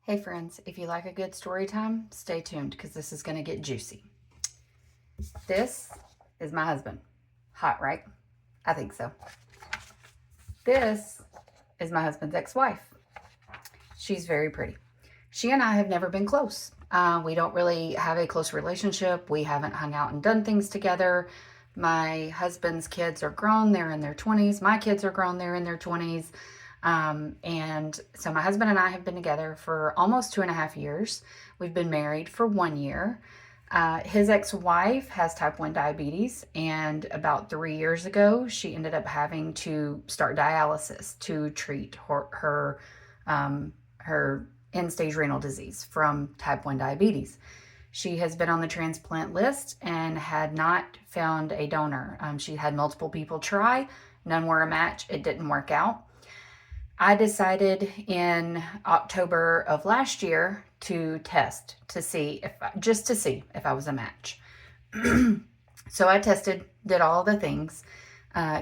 Hey friends, if you like a good story time, stay tuned because this is going to get juicy. This is my husband. Hot, right? I think so. This is my husband's ex-wife. She's very pretty. She and I have never been close. We don't really have a close relationship. We haven't hung out and done things together. My husband's kids are grown. They're in their 20s. My kids are grown. They're in their 20s. And so my husband and I have been together for almost 2.5 years. We've been married for 1 year. His ex-wife has type 1 diabetes, and about 3 years ago, she ended up having to start dialysis to treat her end-stage renal disease from type 1 diabetes. She has been on the transplant list and had not found a donor. She had multiple people try. None were a match. It didn't work out. I decided in October of last year to test to see if I was a match. So I tested, did all the things,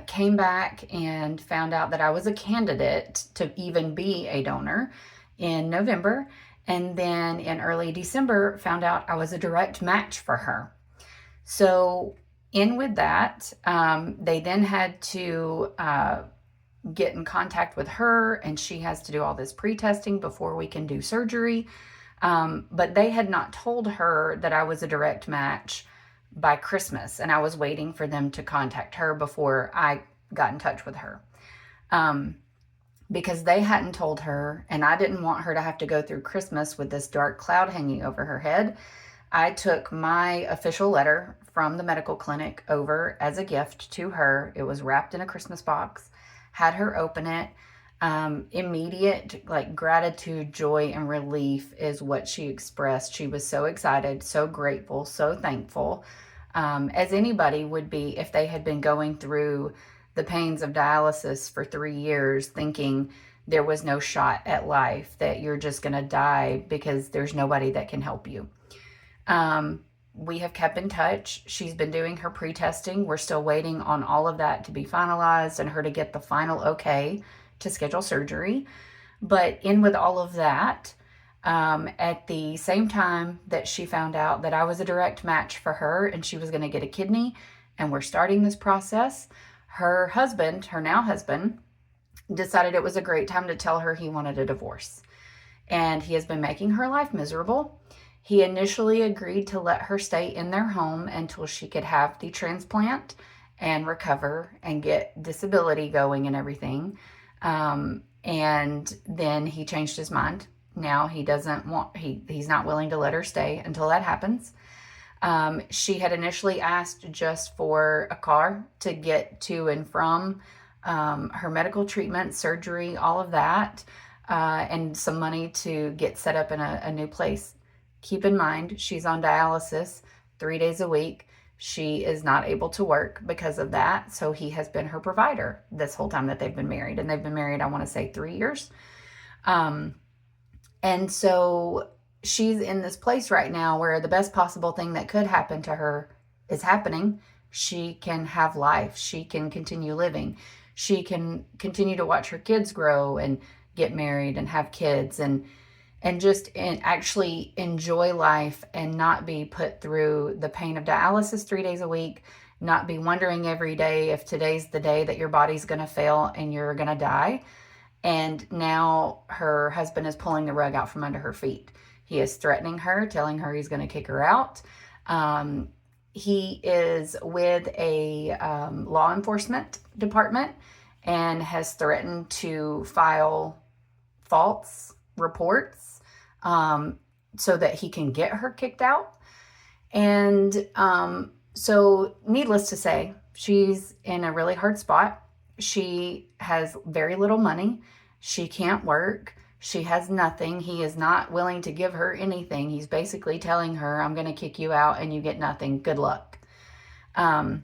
came back and found out that I was a candidate to even be a donor in November. And then in early December, found out I was a direct match for her. So in with that, they then had to get in contact with her, and she has to do all this pre-testing before we can do surgery. But they had not told her that I was a direct match by Christmas, and I was waiting for them to contact her before I got in touch with her. Because they hadn't told her, and I didn't want her to have to go through Christmas with this dark cloud hanging over her head. I took my official letter from the medical clinic over as a gift to her. It was wrapped in a Christmas box, had her open it. Immediate gratitude, joy, and relief is what she expressed. She was so excited, so grateful, so thankful, as anybody would be if they had been going through the pains of dialysis for 3 years, thinking there was no shot at life, that you're just going to die because there's nobody that can help you. We have kept in touch. She's been doing her pre-testing. We're still waiting on all of that to be finalized and her to get the final okay to schedule surgery. But in with all of that, at the same time that she found out that I was a direct match for her and she was going to get a kidney, and we're starting this process, her husband, her now husband, decided it was a great time to tell her he wanted a divorce. And he has been making her life miserable. He initially agreed to let her stay in their home until she could have the transplant and recover and get disability going and everything. And then he changed his mind. Now he doesn't want, he's not willing to let her stay until that happens. She had initially asked just for a car to get to and from her medical treatment, surgery, all of that, and some money to get set up in a new place. Keep in mind, she's on dialysis 3 days a week. She is not able to work because of that. So he has been her provider this whole time that they've been married. And they've been married, I want to say 3 years. And so she's in this place right now where the best possible thing that could happen to her is happening. She can have life. She can continue living. She can continue to watch her kids grow and get married and have kids and actually enjoy life and not be put through the pain of dialysis 3 days a week, not be wondering every day if today's the day that your body's going to fail and you're going to die. And now her husband is pulling the rug out from under her feet. He is threatening her, telling her he's going to kick her out. He is with a law enforcement department and has threatened to file false reports so that he can get her kicked out. And so needless to say, she's in a really hard spot. She has very little money. She can't work. She has nothing. He is not willing to give her anything. He's basically telling her, I'm going to kick you out and you get nothing. Good luck. And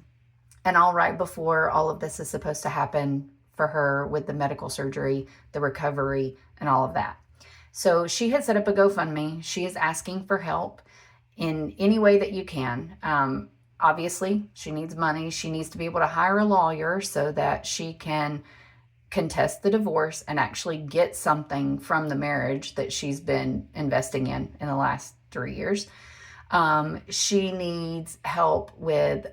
all right before all of this is supposed to happen for her with the medical surgery, the recovery, and all of that. So she had set up a GoFundMe. She is asking for help in any way that you can. Obviously, she needs money. She needs to be able to hire a lawyer so that she can contest the divorce and actually get something from the marriage that she's been investing in the last 3 years. She needs help with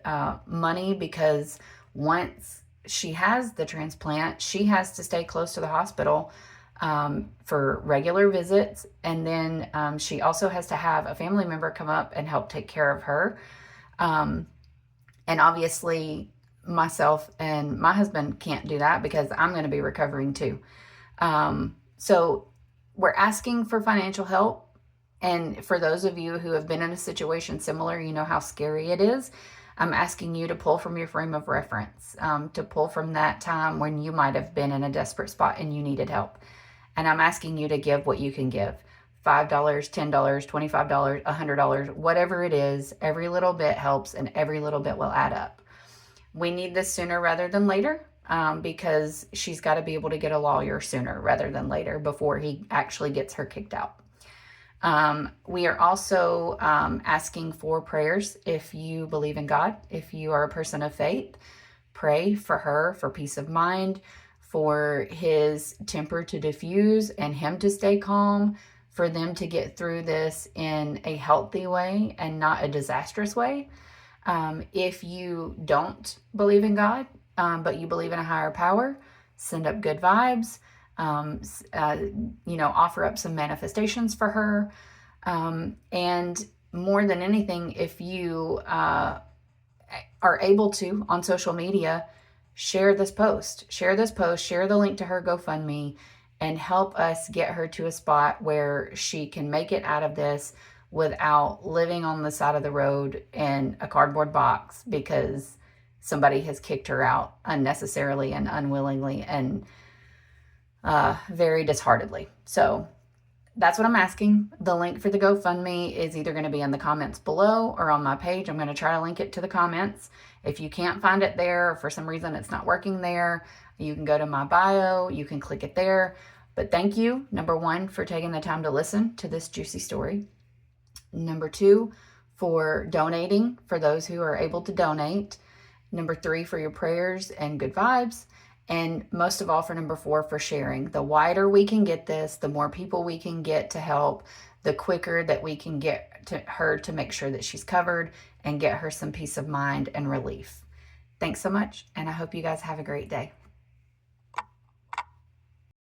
money because once she has the transplant, she has to stay close to the hospital for regular visits. And then she also has to have a family member come up and help take care of her. And obviously, myself and my husband can't do that because I'm going to be recovering too. So we're asking for financial help. And for those of you who have been in a situation similar, you know how scary it is. I'm asking you to pull from your frame of reference, to pull from that time when you might have been in a desperate spot and you needed help. And I'm asking you to give what you can give. $5, $10, $25, $100, whatever it is, every little bit helps and every little bit will add up. We need this sooner rather than later because she's got to be able to get a lawyer sooner rather than later before he actually gets her kicked out. We are also asking for prayers. If you believe in God, if you are a person of faith, pray for her for peace of mind, for his temper to diffuse and him to stay calm, for them to get through this in a healthy way and not a disastrous way. If you don't believe in God, but you believe in a higher power, send up good vibes. Offer up some manifestations for her. And more than anything, if you are able to on social media, share this post, share the link to her GoFundMe, and help us get her to a spot where she can make it out of this without living on the side of the road in a cardboard box because somebody has kicked her out unnecessarily and unwillingly and very disheartedly. So that's what I'm asking. The link for the GoFundMe is either going to be in the comments below or on my page. I'm going to try to link it to the comments. If you can't find it there, or for some reason it's not working there, you can go to my bio, you can click it there. But thank you, number one, for taking the time to listen to this juicy story. Number two, for donating, for those who are able to donate. Number three, for your prayers and good vibes. And most of all, for number four, for sharing. The wider we can get this, the more people we can get to help, the quicker that we can get to her to make sure that she's covered and get her some peace of mind and relief. Thanks so much, and I hope you guys have a great day.